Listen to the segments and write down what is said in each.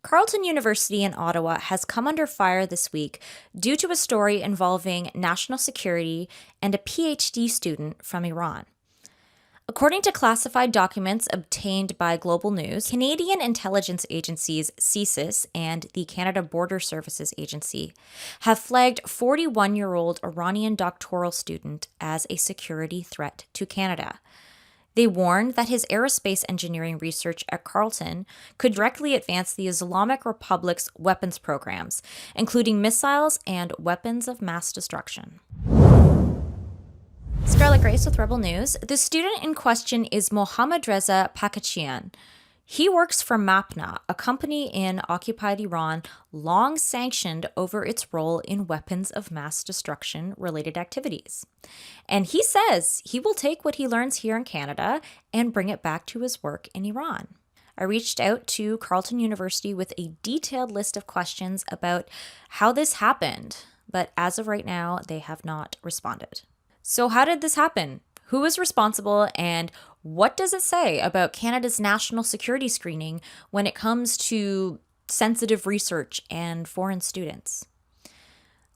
Carleton University in Ottawa has come under fire this week due to a story involving national security and a PhD student from Iran. According to classified documents obtained by Global News, Canadian intelligence agencies CSIS and the Canada Border Services Agency have flagged 41-year-old Iranian doctoral student as a security threat to Canada. They warned that his aerospace engineering research at Carleton could directly advance the Islamic Republic's weapons programs, including missiles and weapons of mass destruction. Scarlett Grace with Rebel News. The student in question is Mohammad Reza Pakachian. He works for MAPNA, a company in occupied Iran long sanctioned over its role in weapons of mass destruction related activities. And he says he will take what he learns here in Canada and bring it back to his work in Iran. I reached out to Carleton University with a detailed list of questions about how this happened, but as of right now, they have not responded. So how did this happen? Who was responsible, and what does it say about Canada's national security screening when it comes to sensitive research and foreign students?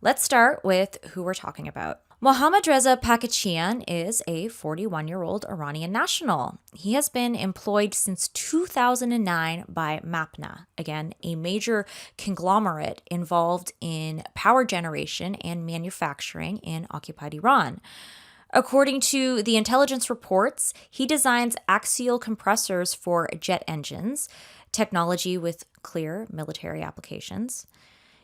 Let's start with who we're talking about. Mohammad Reza Pakachian is a 41-year-old Iranian national. He has been employed since 2009 by MAPNA, again, a major conglomerate involved in power generation and manufacturing in occupied Iran. According to the intelligence reports, he designs axial compressors for jet engines, technology with clear military applications.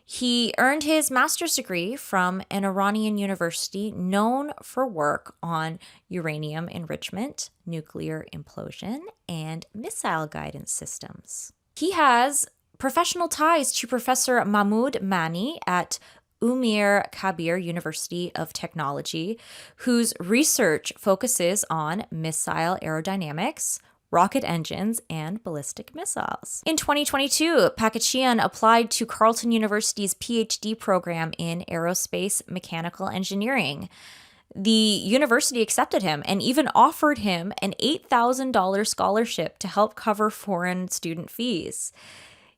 He earned his master's degree from an Iranian university known for work on uranium enrichment, nuclear implosion, and missile guidance systems. He has professional ties to Professor Mahmoud Mani at Umir Kabir University of Technology, whose research focuses on missile aerodynamics, rocket engines, and ballistic missiles. In 2022, Pakachian applied to Carleton University's PhD program in aerospace mechanical engineering. The university accepted him and even offered him an $8,000 scholarship to help cover foreign student fees.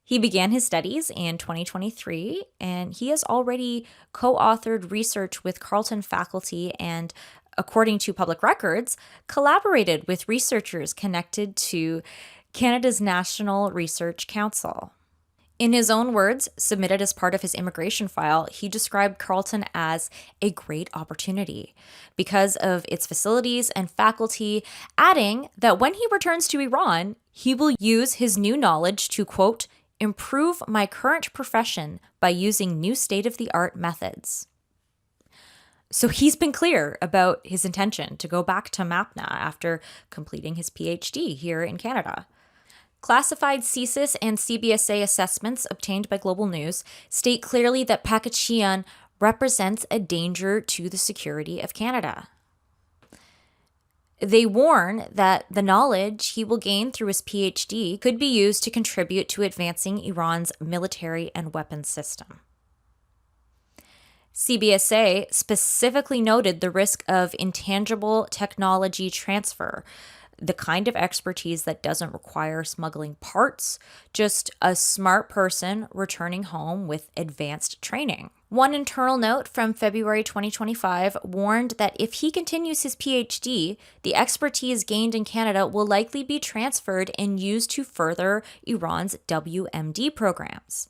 He began his studies in 2023, and he has already co-authored research with Carleton faculty and, according to public records, collaborated with researchers connected to Canada's National Research Council. In his own words, submitted as part of his immigration file, he described Carleton as a great opportunity because of its facilities and faculty, adding that when he returns to Iran, he will use his new knowledge to, quote, improve my current profession by using new state-of-the-art methods. So he's been clear about his intention to go back to MAPNA after completing his PhD here in Canada. Classified CSIS and CBSA assessments obtained by Global News state clearly that Pakachian represents a danger to the security of Canada. They warn that the knowledge he will gain through his PhD could be used to contribute to advancing Iran's military and weapons system. CBSA specifically noted the risk of intangible technology transfer, the kind of expertise that doesn't require smuggling parts, just a smart person returning home with advanced training. One internal note from February 2025 warned that if he continues his PhD, the expertise gained in Canada will likely be transferred and used to further Iran's WMD programs.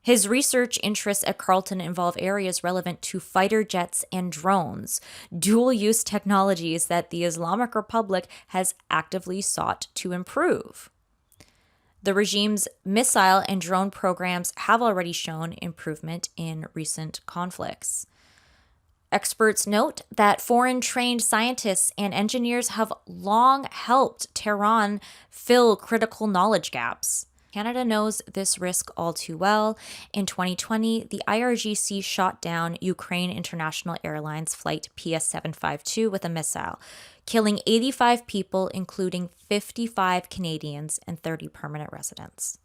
His research interests at Carleton involve areas relevant to fighter jets and drones, dual-use technologies that the Islamic Republic has actively sought to improve. The regime's missile and drone programs have already shown improvement in recent conflicts. Experts note that foreign-trained scientists and engineers have long helped Tehran fill critical knowledge gaps. Canada knows this risk all too well. In 2020, the IRGC shot down Ukraine International Airlines flight PS752 with a missile, killing 85 people, including 55 Canadians and 30 permanent residents.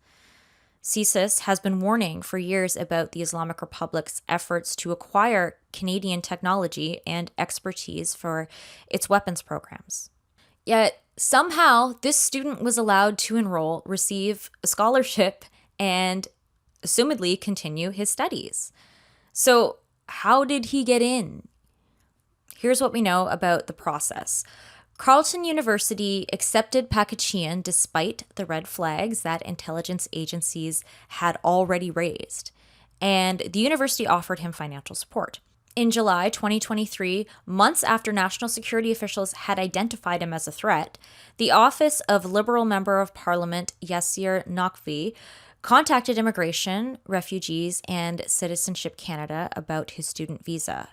CSIS has been warning for years about the Islamic Republic's efforts to acquire Canadian technology and expertise for its weapons programs. Yet, somehow, this student was allowed to enroll, receive a scholarship, and assumedly continue his studies. So, how did he get in? Here's what we know about the process. Carleton University accepted Pakachian despite the red flags that intelligence agencies had already raised, and the university offered him financial support. In July 2023, months after national security officials had identified him as a threat, the Office of Liberal Member of Parliament Yasir Naqvi contacted Immigration, Refugees, and Citizenship Canada about his student visa.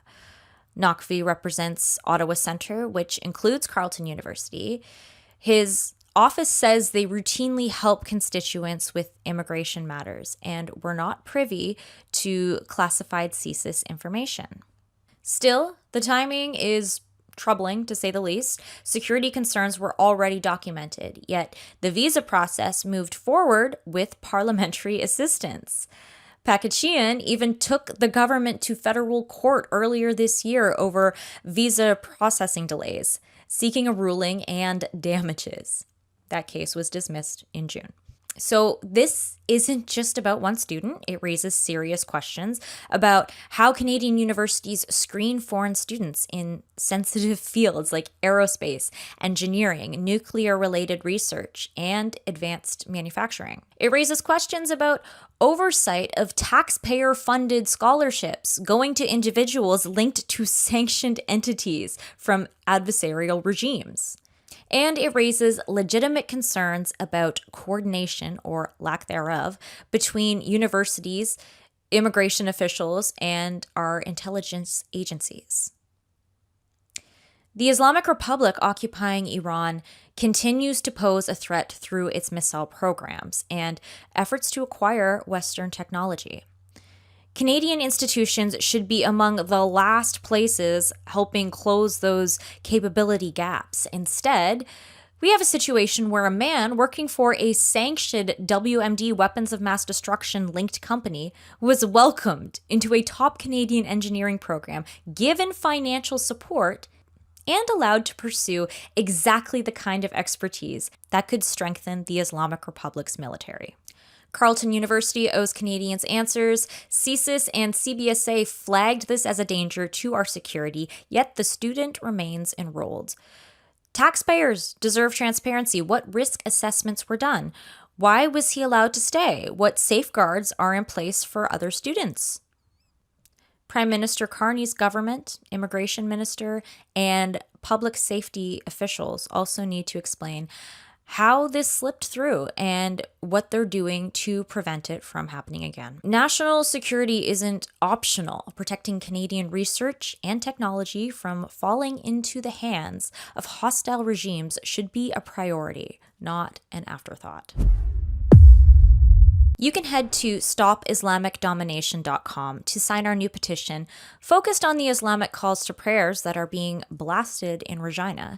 Naqvi represents Ottawa Centre, which includes Carleton University. His office says they routinely help constituents with immigration matters and were not privy to classified CSIS information. Still, the timing is troubling, to say the least. Security concerns were already documented, yet the visa process moved forward with parliamentary assistance. Pakachian even took the government to federal court earlier this year over visa processing delays, seeking a ruling and damages. That case was dismissed in June. So this isn't just about one student. It raises serious questions about how Canadian universities screen foreign students in sensitive fields like aerospace, engineering, nuclear-related research, and advanced manufacturing. It raises questions about oversight of taxpayer-funded scholarships going to individuals linked to sanctioned entities from adversarial regimes. And it raises legitimate concerns about coordination, or lack thereof, between universities, immigration officials, and our intelligence agencies. The Islamic Republic occupying Iran continues to pose a threat through its missile programs and efforts to acquire Western technology. Canadian institutions should be among the last places helping close those capability gaps. Instead, we have a situation where a man working for a sanctioned WMD weapons of mass destruction linked company was welcomed into a top Canadian engineering program, given financial support, and allowed to pursue exactly the kind of expertise that could strengthen the Islamic Republic's military. Carleton University owes Canadians answers. CSIS and CBSA flagged this as a danger to our security, yet the student remains enrolled. Taxpayers deserve transparency. What risk assessments were done? Why was he allowed to stay? What safeguards are in place for other students? Prime Minister Carney's government, immigration minister, and public safety officials also need to explain how this slipped through and what they're doing to prevent it from happening again. National security isn't optional. Protecting Canadian research and technology from falling into the hands of hostile regimes should be a priority, not an afterthought. You can head to stopislamicdomination.com to sign our new petition focused on the Islamic calls to prayers that are being blasted in Regina.